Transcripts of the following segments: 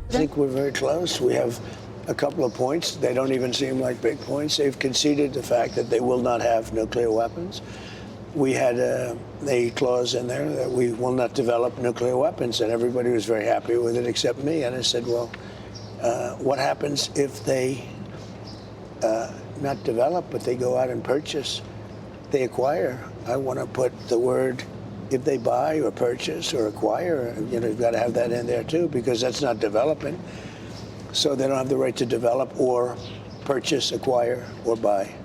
I think we're very close. We have a couple of points. They don't even seem like big points. They've conceded the fact that they will not have nuclear weapons. We had a clause in there that we will not develop nuclear weapons, and everybody was very happy with it except me. And I said, well, what happens if they not develop, but they go out and purchase, they acquire? I want to put the word, if they buy or purchase or acquire, you've got to have that in there too, because that's not developing. So they don't have the right to develop or purchase, acquire, or buy.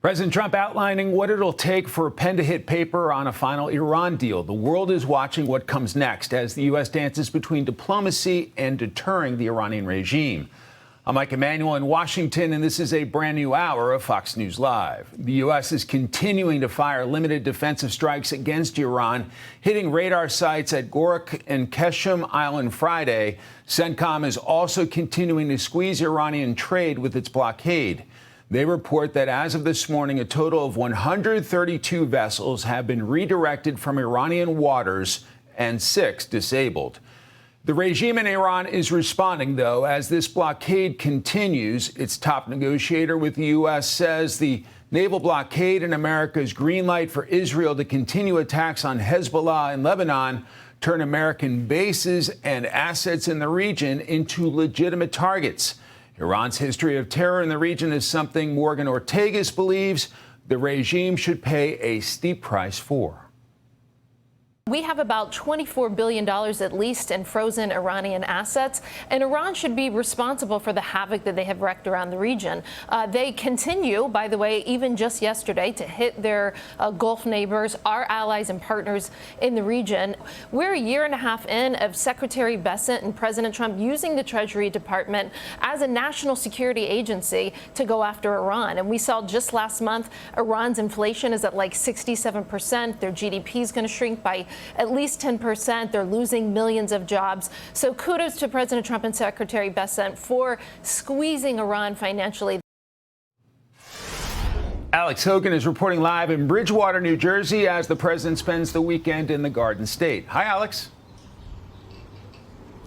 President Trump outlining what it'll take for a pen to hit paper on a final Iran deal. The world is watching what comes next as the U.S. dances between diplomacy and deterring the Iranian regime. I'm Mike Emanuel in Washington, and this is a brand new hour of Fox News Live. The U.S. is continuing to fire limited defensive strikes against Iran, hitting radar sites at Gorak and Keshem Island Friday. CENTCOM is also continuing to squeeze Iranian trade with its blockade. They report that as of this morning, a total of 132 vessels have been redirected from Iranian waters and 6 disabled. The regime in Iran is responding, though, as this blockade continues. Its top negotiator with the U.S. says the naval blockade and America's green light for Israel to continue attacks on Hezbollah in Lebanon turn American bases and assets in the region into legitimate targets. Iran's history of terror in the region is something Morgan Ortagus believes the regime should pay a steep price for. We have about $24 billion at least in frozen Iranian assets, and Iran should be responsible for the havoc that they have wreaked around the region. They continue, by the way, even just yesterday, to hit their Gulf neighbors, our allies and partners in the region. We're a year and a half in of Secretary Bessent and President Trump using the Treasury Department as a national security agency to go after Iran. And we saw just last month, Iran's inflation is at like 67%. Their GDP is going to shrink by at least 10%. They're losing millions of jobs. So kudos to President Trump and Secretary Bessent for squeezing Iran financially. Alex Hogan is reporting live in Bridgewater, New Jersey, as the president spends the weekend in the Garden State. Hi, Alex.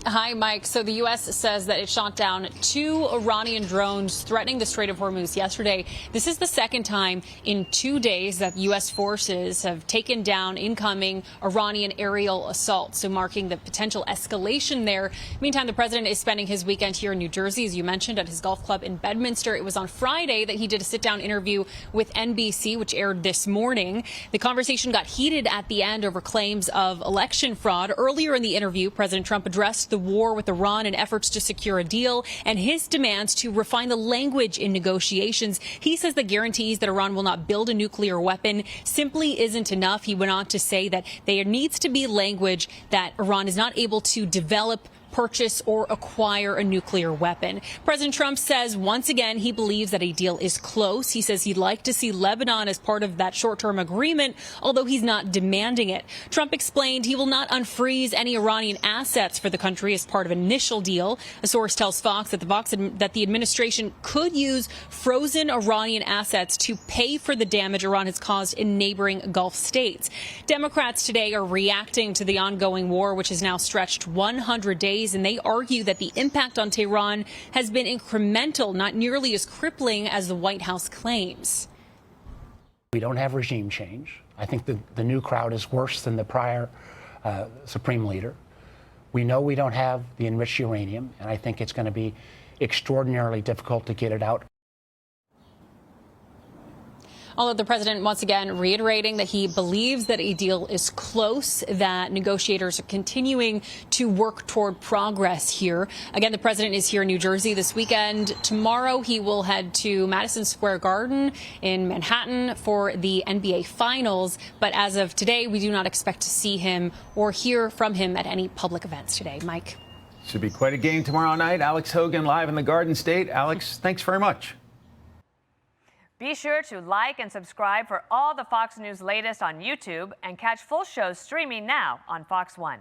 Hi, Mike. So the U.S. says that it shot down 2 Iranian drones threatening the Strait of Hormuz yesterday. This is the second time in 2 days that U.S. forces have taken down incoming Iranian aerial assaults, so marking the potential escalation there. Meantime, the president is spending his weekend here in New Jersey, as you mentioned, at his golf club in Bedminster. It was on Friday that he did a sit-down interview with NBC, which aired this morning. The conversation got heated at the end over claims of election fraud. Earlier in the interview, President Trump addressed the war with Iran and efforts to secure a deal and his demands to refine the language in negotiations. He says the guarantees that Iran will not build a nuclear weapon simply isn't enough. He went on to say that there needs to be language that Iran is not able to develop, purchase or acquire a nuclear weapon. President Trump says once again he believes that a deal is close. He says he'd like to see Lebanon as part of that short-term agreement, although he's not demanding it. Trump explained he will not unfreeze any Iranian assets for the country as part of an initial deal. A source tells Fox that the administration could use frozen Iranian assets to pay for the damage Iran has caused in neighboring Gulf states. Democrats today are reacting to the ongoing war, which has now stretched 100 days. And they argue that the impact on Tehran has been incremental, not nearly as crippling as the White House claims. We don't have regime change. I think the new crowd is worse than the prior supreme leader. We know we don't have the enriched uranium, and I think it's going to be extraordinarily difficult to get it out. Although the president once again reiterating that he believes that a deal is close, that negotiators are continuing to work toward progress here. Again, the president is here in New Jersey this weekend. Tomorrow he will head to Madison Square Garden in Manhattan for the NBA Finals. But as of today, we do not expect to see him or hear from him at any public events today. Mike. Should be quite a game tomorrow night. Alex Hogan live in the Garden State. Alex, thanks very much. Be sure to like and subscribe for all the Fox News latest on YouTube and catch full shows streaming now on Fox One.